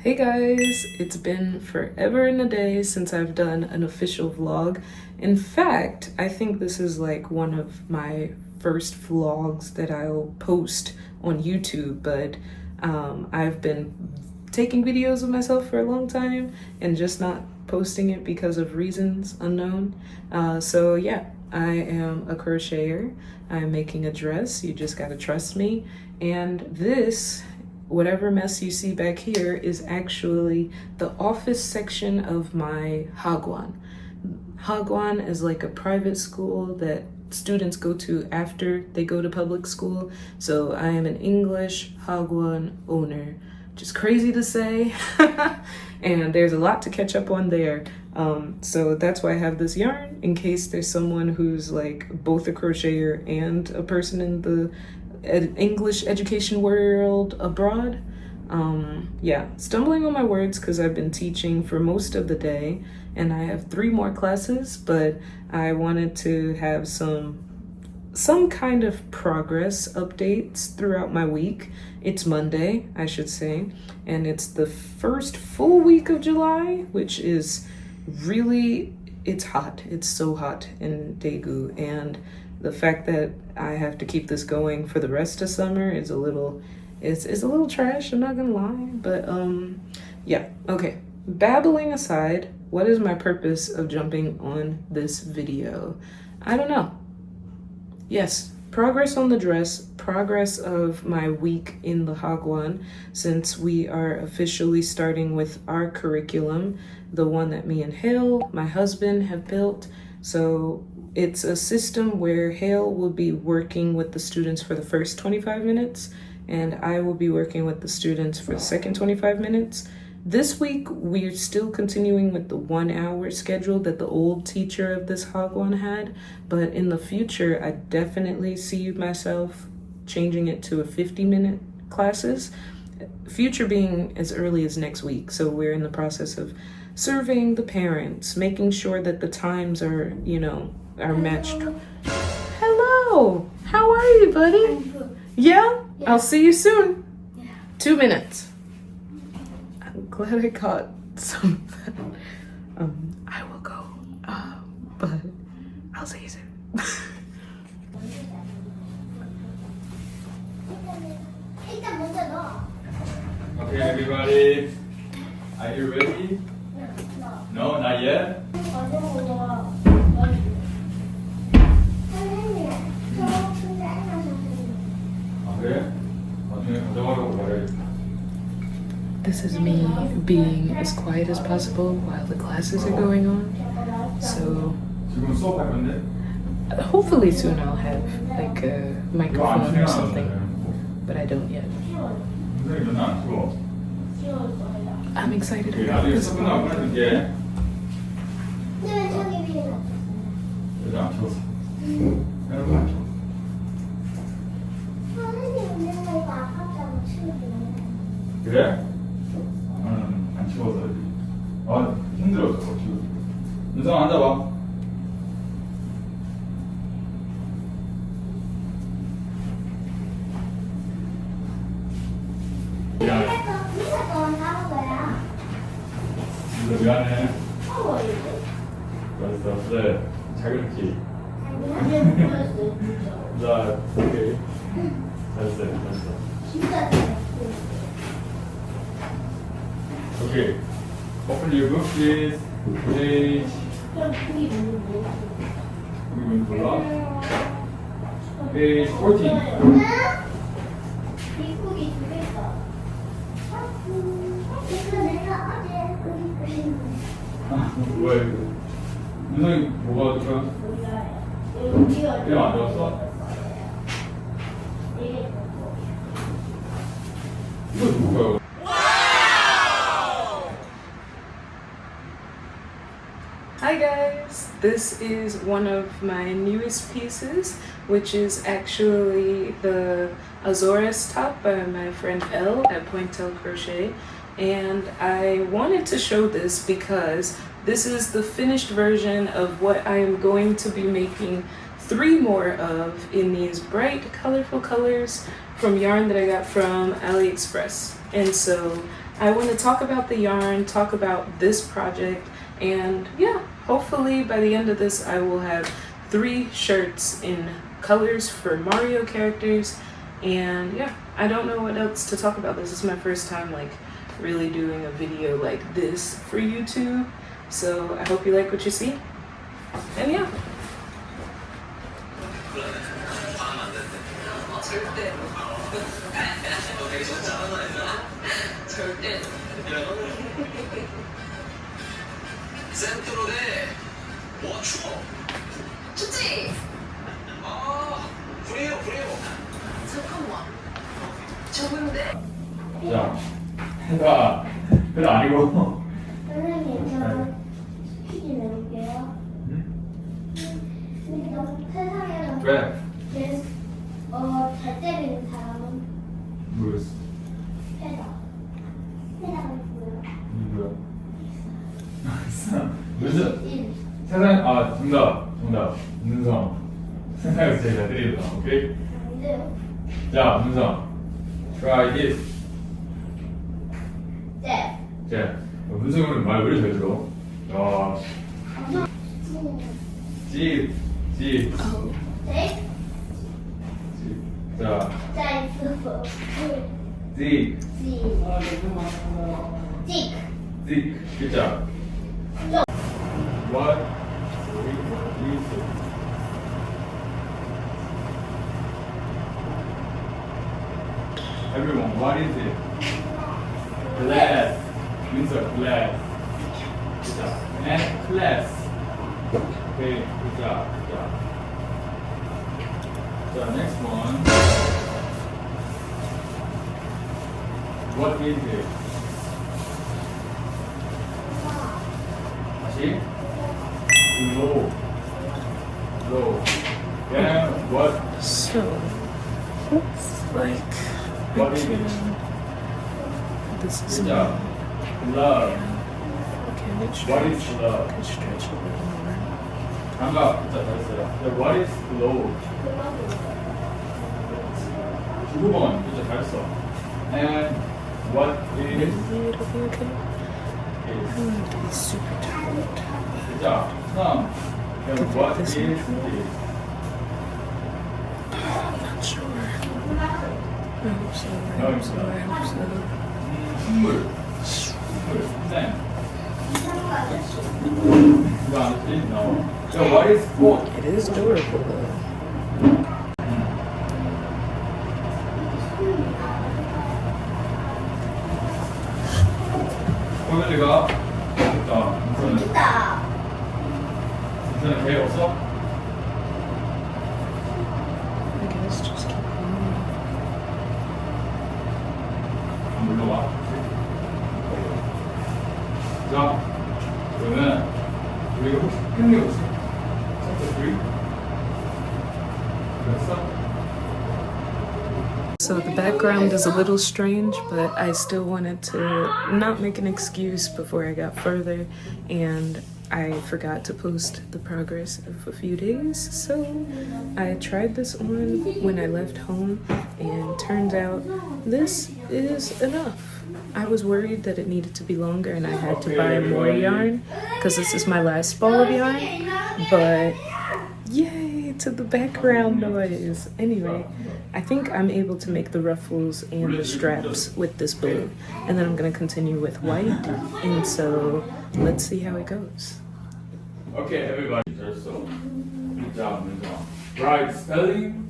Hey guys, it's been forever and a day since I've done an official vlog. In fact, I think this is like one of my first vlogs that I'll post on YouTube, but I've been taking videos of myself for a long time and just not posting it because of reasons unknown. So yeah, I am a crocheter. I'm making a dress. You just gotta trust me. And this, whatever mess you see back here, is actually the office section of my hagwon. Hagwon is like a private school that students go to after they go to public school. So I am an English hagwon owner. Just crazy to say. And there's a lot to catch up on there. So that's why I have this yarn, in case there's someone who's like both a crocheter and a person in the English education world abroad. Yeah, stumbling on my words because I've been teaching for most of the day and I have 3 more classes, but I wanted to have some kind of progress updates throughout my week. It's Monday, I should say, and it's the first full week of July, which is really, it's hot. It's so hot in Daegu, and the fact that I have to keep this going for the rest of summer is a little, it's a little trash, I'm not gonna lie, but yeah, okay. Babbling aside, what is my purpose of jumping on this video? I don't know. Yes, progress on the dress, progress of my week in the hagwon, since we are officially starting with our curriculum, the one that me and Hale, my husband, have built. So it's a system where Hale will be working with the students for the first 25 minutes, and I will be working with the students for the second 25 minutes. This week, we're still continuing with the 1-hour schedule that the old teacher of this hagwon had, but in the future, I definitely see myself changing it to a 50-minute classes, future being as early as next week. So we're in the process of surveying the parents, making sure that the times are, you know, are matched. Hello, how are you, buddy? Yeah? I'll see you soon. 2 minutes. I'm glad I caught some of that. I will go, but I'll see you soon. Okay, everybody, are you ready? No, not yet. 그래? 나중에 가져가라고 말해야겠다. This is me being as quiet as possible while the classes are going on. So 지금 수업할 건데? hopefully soon I'll have like a microphone or something, but I don't yet. 선생님 전화 안 치워. I'm excited 나중에 about this. 끝나고 끊어줄게. 그래도 안 치웠어. 여러분 안 치웠어. 그래? 나는 안 치워서 힘들어서 치우고. 윤성아 앉아봐. 미안해. 미안해. 알았어. 그래. 자격지. 자, 오케이. 잘했어. Okay. Open your book, please. Page. Page 14. 왜? 윤성이 뭐가 좋아? 그냥 안 좋았어? 이거 누구야? Hi guys, this is one of my newest pieces, which is actually the Azores top by my friend Elle at Pointel Crochet, and I wanted to show this because this is the finished version of what I am going to be making 3 more of in these bright colorful colors from yarn that I got from AliExpress. And so I want to talk about the yarn, talk about this project, and yeah, hopefully by the end of this I will have 3 shirts in colors for Mario characters. And yeah, I don't know what else to talk about. This is my first time like really doing a video like this for YouTube, so I hope you like what you see. And yeah. 좋지? 그래요. 잠깐만. 적은데? 자, 해가 아니고. 선생님, 저 퀴즈 내볼게요. 세상에서 왜? 제일 잘 때리는 사람은 모르겠어. 패다. 패다가 있고요. 누구야? 무슨? 1. 정답. 문성. 세상에서 제일 잘 때리는 사람. 오케이? 아닌데요? 자, 문성. Try this. 네. 자, 문성이 오늘 말 왜 이렇게 잘 들어? 야, 집. 네. 자, 짜이프. 집. 찍. 집. 진짜. What is it? Everyone, what is it? Glass. Means a glass. Good job. And class. Okay, good job. So next one. What is it? 다시. Low. And what? So looks like What is it? this is Good job. Love. Okay, let's What is stretch. love? Could stretch a little more. 장갑 진짜 잘했어요. What is low? 9번 진짜 잘했어. And what Maybe is it'll be okay. I is? don't have to be super tight. 진짜 some. And what is This one. this? I'm not sure. I hope so. I hope so. 식물. 쌤. 이거 안 했지? No. So what is food? It is adorable though. 호텔이가 있다. 있다. 무슨 계획 없어? I guess just keep going. 안 불러와. 자, 그러면 우리가 혹시 했니 혹시? 챕터 3? 그랬어? So the background is a little strange, but I still wanted to not make an excuse before I got further, and I forgot to post the progress of a few days. So I tried this on when I left home, and turns out this is enough. I was worried that it needed to be longer and I had to buy more yarn because this is my last ball of yarn, but yay to the background noise. Anyway, I think I'm able to make the ruffles and the straps with this blue, and then I'm gonna continue with white, and so let's see how it goes. Okay, everybody. 잘했어. Good job, 민정아. Right, spelling.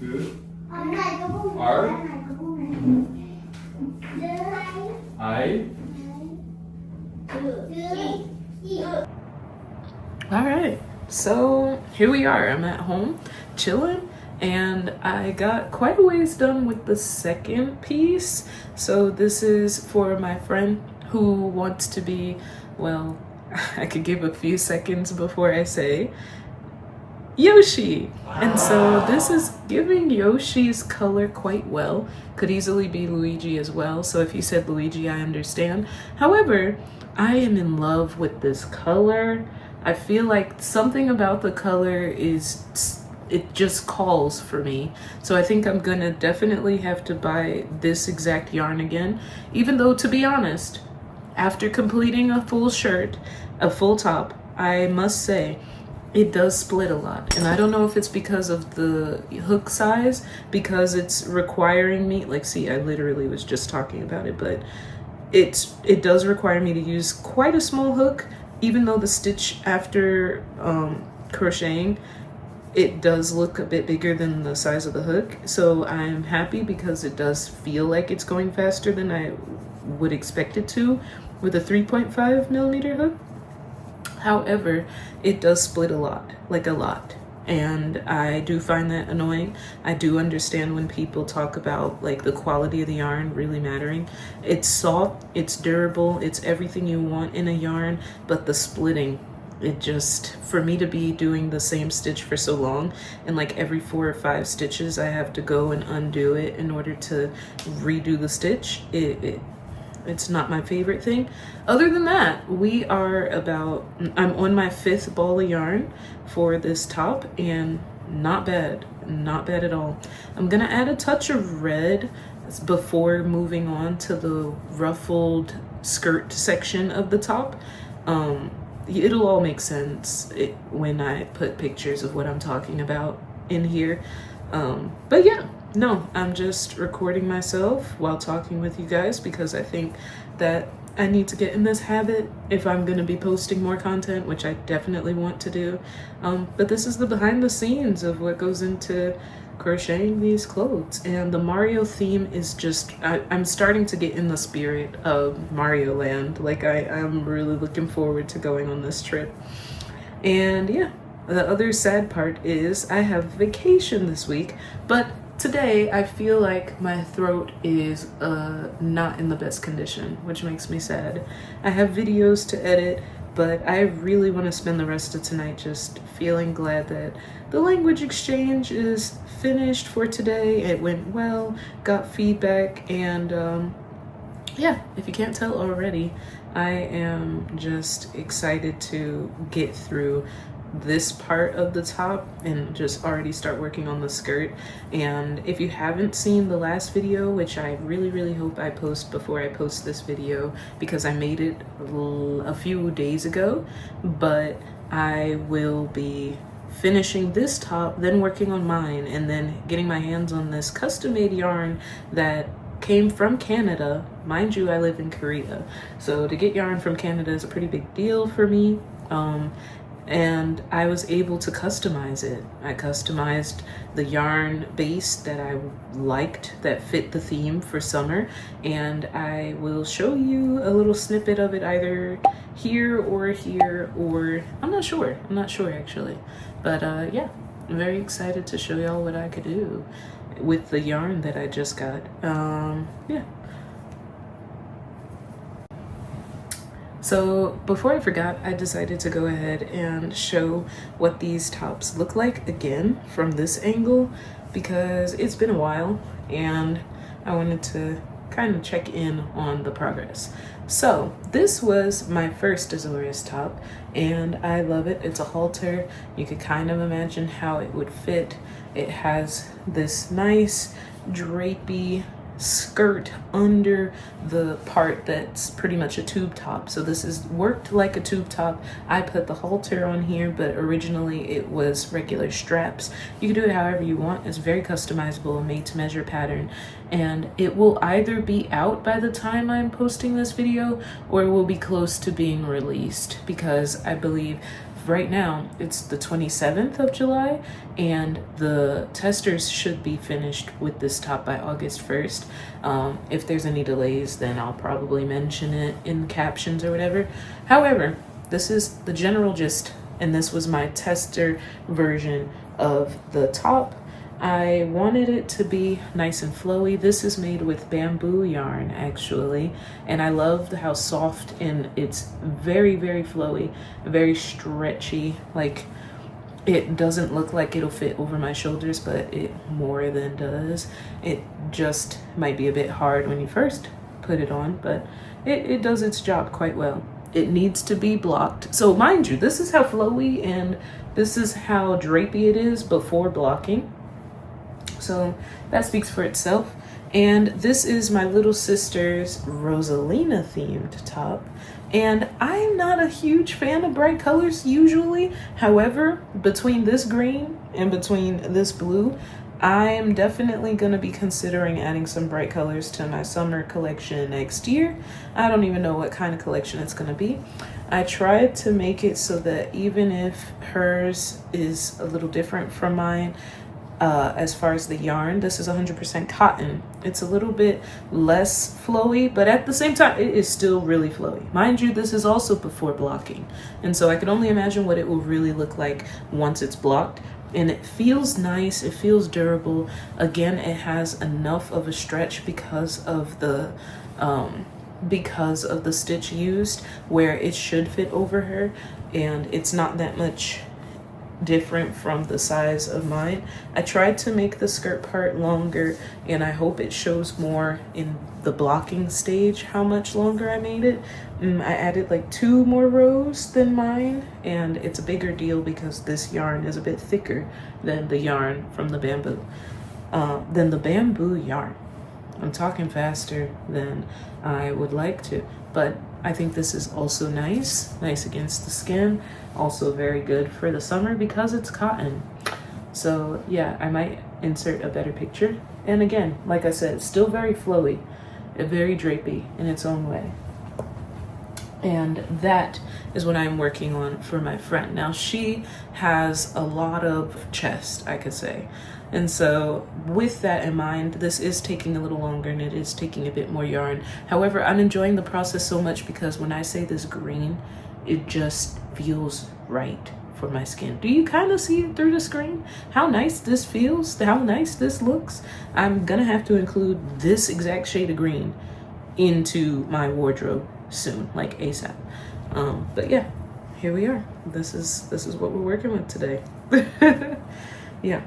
Good. 엄마 이거 보면 R. 이거 보면 I. All right, so here we are. I'm at home chilling, and I got quite a ways done with the second piece. So this is for my friend who wants to be, well, I could give a few seconds before I say Yoshi. And so this is giving Yoshi's color quite well. Could easily be Luigi as well. So if you said Luigi, I understand. However, I am in love with this color. I feel like something about the color is it just calls for me. So I think I'm gonna definitely have to buy this exact yarn again, even though, to be honest, after completing a full shirt, a full top, I must say it does split a lot. And I don't know if it's because of the hook size, because it's requiring me, like, see, I literally was just talking about it, but it does require me to use quite a small hook, even though the stitch after crocheting, it does look a bit bigger than the size of the hook. So I'm happy because it does feel like it's going faster than I would expect it to with a 3.5 millimeter hook. However, it does split a lot, like a lot. And I do find that annoying. I do understand when people talk about like the quality of the yarn really mattering. It's soft, it's durable, it's everything you want in a yarn, but the splitting, it just, for me to be doing the same stitch for so long, and like every 4 or 5 stitches I have to go and undo it in order to redo the stitch, it's not my favorite thing. Other than that, I'm on my 5th ball of yarn for this top, and not bad at all. I'm gonna add a touch of red before moving on to the ruffled skirt section of the top. It'll all make sense when I put pictures of what I'm talking about in here. But yeah, no, I'm just recording myself while talking with you guys because I think that I need to get in this habit if I'm going to be posting more content, which I definitely want to do. But this is the behind the scenes of what goes into crocheting these clothes. And the Mario theme is just, I'm starting to get in the spirit of Mario Land. Like I'm really looking forward to going on this trip. And yeah, the other sad part is I have vacation this week, but today I feel like my throat is not in the best condition, which makes me sad. I have videos to edit, but I really want to spend the rest of tonight just feeling glad that the language exchange is finished for today. It went well, got feedback, and yeah, if you can't tell already, I am just excited to get through this part of the top and just already start working on the skirt. And if you haven't seen the last video, which I really hope I post before I post this video because I made it a few days ago, but I will be finishing this top, then working on mine, and then getting my hands on this custom-made yarn that came from Canada. Mind you, I live in Korea, so to get yarn from Canada is a pretty big deal for me. And I was able to customize it. I customized the yarn base that I liked that fit the theme for summer, and I will show you a little snippet of it either here, or I'm not sure actually. But yeah, I'm very excited to show y'all what I could do with the yarn that I just got. Yeah. So before I forgot, I decided to go ahead and show what these tops look like again from this angle because it's been a while and I wanted to kind of check in on the progress. So this was my first Azores top and I love it. It's a halter. You could kind of imagine how it would fit. It has this nice drapey skirt under the part that's pretty much a tube top. So this is worked like a tube top. I put the halter on here, but originally it was regular straps. You can do it however you want. It's very customizable, made to measure pattern, and it will either be out by the time I'm posting this video or it will be close to being released because I believe right now it's the 27th of July and the testers should be finished with this top by August 1st. If there's any delays, then I'll probably mention it in captions or whatever. However, this is the general gist, and this was my tester version of the top. I wanted it to be nice and flowy. This is made with bamboo yarn actually, and I love how soft and it's very flowy, very stretchy. Like it doesn't look like it'll fit over my shoulders, but it more than does. It just might be a bit hard when you first put it on, but it does its job quite well. it needs to be blocked. So mind you, this is how flowy and this is how drapey it is before blocking. So that speaks for itself. And this is my little sister's Rosalina themed top. And I'm not a huge fan of bright colors usually. However, between this green and between this blue, I am definitely going to be considering adding some bright colors to my summer collection next year. I don't even know what kind of collection it's going to be. I tried to make it so that even if hers is a little different from mine, as far as the yarn, this is 100% cotton. It's a little bit less flowy, but at the same time, it is still really flowy. Mind you, this is also before blocking. And so I can only imagine what it will really look like once it's blocked. And it feels nice, it feels durable. Again, it has enough of a stretch because of the stitch used, where it should fit over her, and it's not that much different from the size of mine. I tried to make the skirt part longer, and I hope it shows more in the blocking stage how much longer I made it. I added like 2 more rows than mine, and it's a bigger deal because this yarn is a bit thicker than the yarn from the bamboo. Yarn. I'm talking faster than I would like to, but I think this is also nice against the skin, also very good for the summer because it's cotton. So yeah, I might insert a better picture. And again, like I said, still very flowy, very drapey in its own way. And that is what I'm working on for my friend. Now she has a lot of chest, I could say. And so with that in mind, this is taking a little longer and it is taking a bit more yarn. However, I'm enjoying the process so much because when I say this green, it just feels right for my skin. Do you kind of see it through the screen? How nice this feels, how nice this looks. I'm gonna have to include this exact shade of green into my wardrobe soon, like ASAP. But yeah, here we are. This is what we're working with today. Yeah.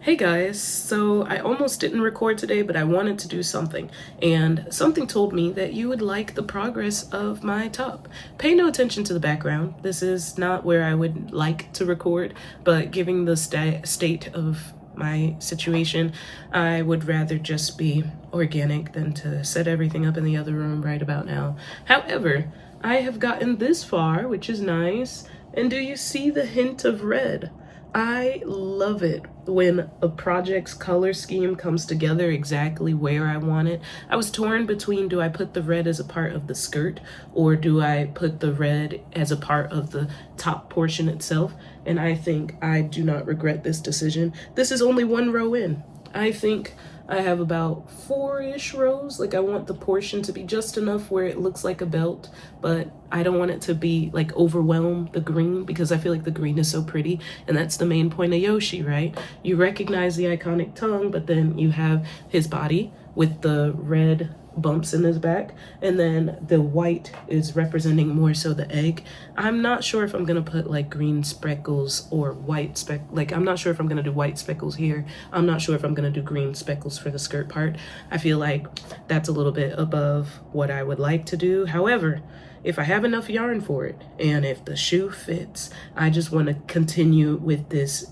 Hey guys, so I almost didn't record today, but I wanted to do something, and something told me that you would like the progress of my top. Pay no attention to the background. This is not where I would like to record, but given the state of my situation, I would rather just be organic than to set everything up in the other room right about now. However, I have gotten this far, which is nice, and do you see the hint of red? I love it when a project's color scheme comes together exactly where I want it. I was torn between, do I put the red as a part of the skirt or do I put the red as a part of the top portion itself? And I think I do not regret this decision. This is only 1 row in. I think I have about 4-ish rows. Like I want the portion to be just enough where it looks like a belt, but I don't want it to be like overwhelm the green because I feel like the green is so pretty, and that's the main point of Yoshi, right? You recognize the iconic tongue, but then you have his body with the red bumps in his back, and then the white is representing more so the egg. I'm not sure if I'm gonna put like green speckles or white I'm not sure if I'm gonna do white speckles here. I'm not sure if I'm gonna do green speckles for the skirt part. I feel like that's a little bit above what I would like to do. However, if I have enough yarn for it and if the shoe fits, I just want to continue with this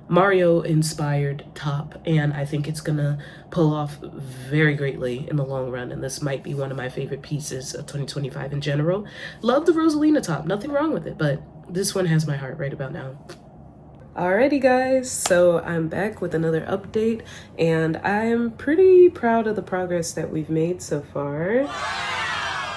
Mario inspired top, and I think it's gonna pull off very greatly in the long run, and this might be one of my favorite pieces of 2025 in general. Love the Rosalina top, nothing wrong with it, but this one has my heart right about now. Alrighty guys, so I'm back with another update, and I am pretty proud of the progress that we've made so far.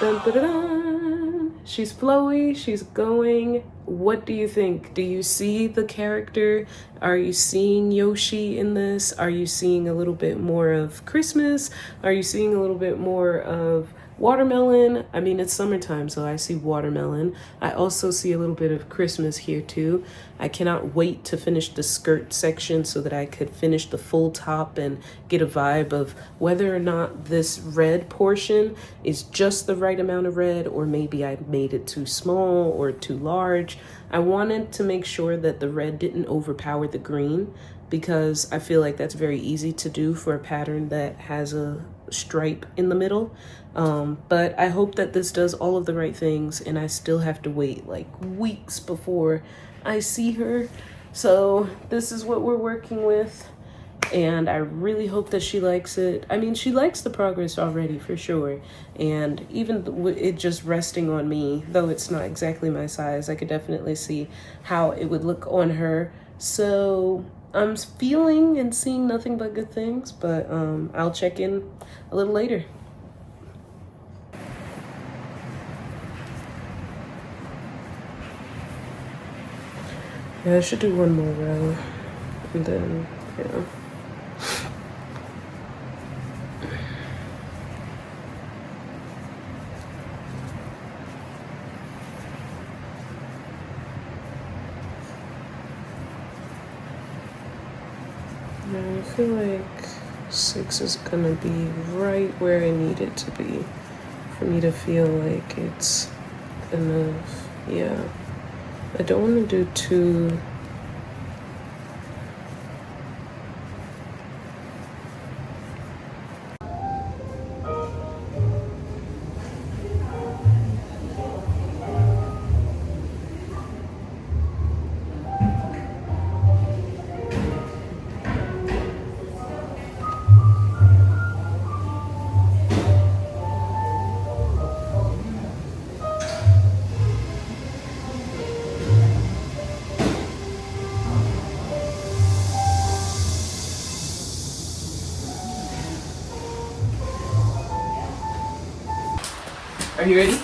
Dun, dun, dun, dun. She's flowy, she's going. What do you think? Do you see the character? Are you seeing Yoshi in this? Are you seeing a little bit more of Christmas? Are you seeing a little bit more of watermelon? I mean, it's summertime, so I see watermelon. I also see a little bit of Christmas here too. I cannot wait to finish the skirt section so that I could finish the full top and get a vibe of whether or not this red portion is just the right amount of red, or maybe I made it too small or too large. I wanted to make sure that the red didn't overpower the green. because I feel like that's very easy to do for a pattern that has a stripe in the middle. But I hope that this does all of the right things, and I still have to wait like weeks before I see her. So this is what we're working with, and I really hope that she likes it. I mean, she likes the progress already for sure, and even it just resting on me, though it's not exactly my size, I could definitely see how it would look on her. So I'm feeling and seeing nothing but good things, but I'll check in a little later. Yeah, I should do one more row, and then, yeah. Yeah, I feel like 6 is gonna be right where I need it to be for me to feel like it's enough. Yeah. I don't want to do too. Are you ready?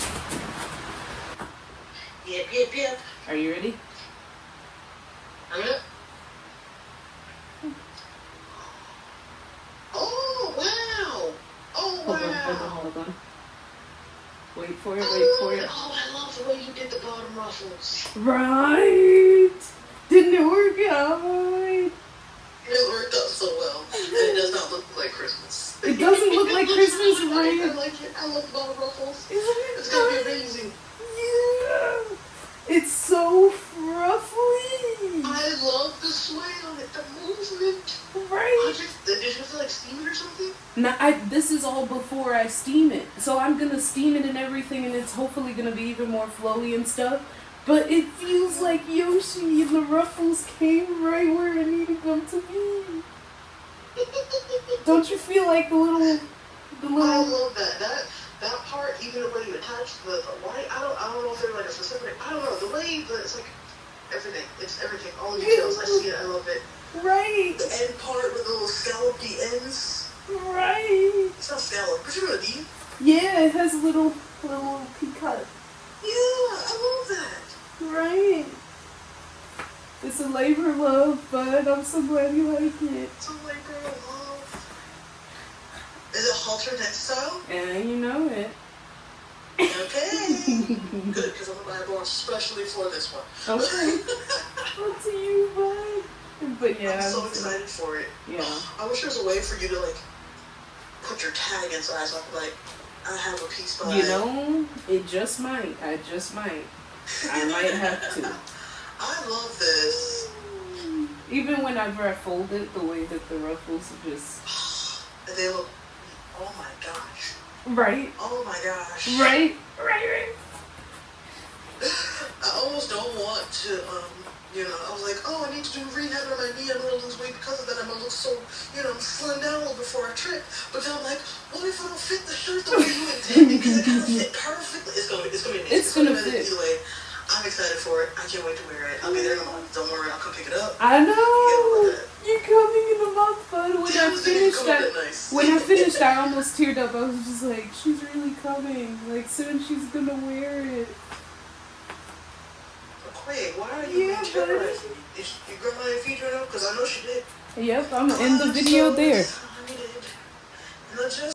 Yep. Are you ready? Oh, wow. Oh, wow. Hold on. Wait for it, Oh, I love the way you did the bottom ruffles. Right? Didn't it work out? It worked out so well. And it does not look like Christmas. It doesn't look like Christmas, I right? like it. I love the bottom ruffles. Isn't it It's going to be nice? amazing. Yeah. It's so ruffly. I love the sway on it, the movement. Right? Did you have to like steam it or something? Now, this is all before I steam it. So I'm going to steam it and everything, and it's hopefully going to be even more flowy and stuff. But it feels like Yoshi and the ruffles came right where I needed them to be. Don't you feel like the little... I love that. That part, even the way you attach the white, I don't know if they're like a specific, I don't know, the way, but it's like everything. It's everything. All the details. I see it. I love it. Right. The end part with the little scallopy ends. Right. It's not scallop. But you know what I mean? Yeah, it has a little peacock. Yeah, I love that. Right. It's a labor of love, but I'm so glad you like it. It's a labor of love. Is it halter neck style? And you know it. Okay. Good, because I'm going to buy one especially for this one. Okay. Up to you, bud. But yeah. I'm so excited for it. Yeah. I wish there was a way for you to like put your tag inside so I could like, I have a piece by. You know, it just might. I might have to. I love this. Even whenever I fold it, the way that the ruffles just... They look, oh my gosh. Right. Oh my gosh. Right. I almost don't want to, I was like, oh, I need to do rehab on my knee. I'm going to lose weight because of that. I'm going to look so, slim down a little before I trip. But then I'm like, what if I don't fit the shirt the way you intended? Because it kind of fit perfectly. It's going to be amazing. It's going to fit. Either way, I'm excited for it. I can't wait to wear it. I'll be there in a month. Don't worry, I'll come pick it up. I know. You're coming in a month, bud. When I finished, I almost teared up. I was just like, she's really coming. Like, soon she's going to wear it. Wait, why are you being terrorized? Did your grandma feed her up? Because I know she did. Yep, I'm in the video there. Not just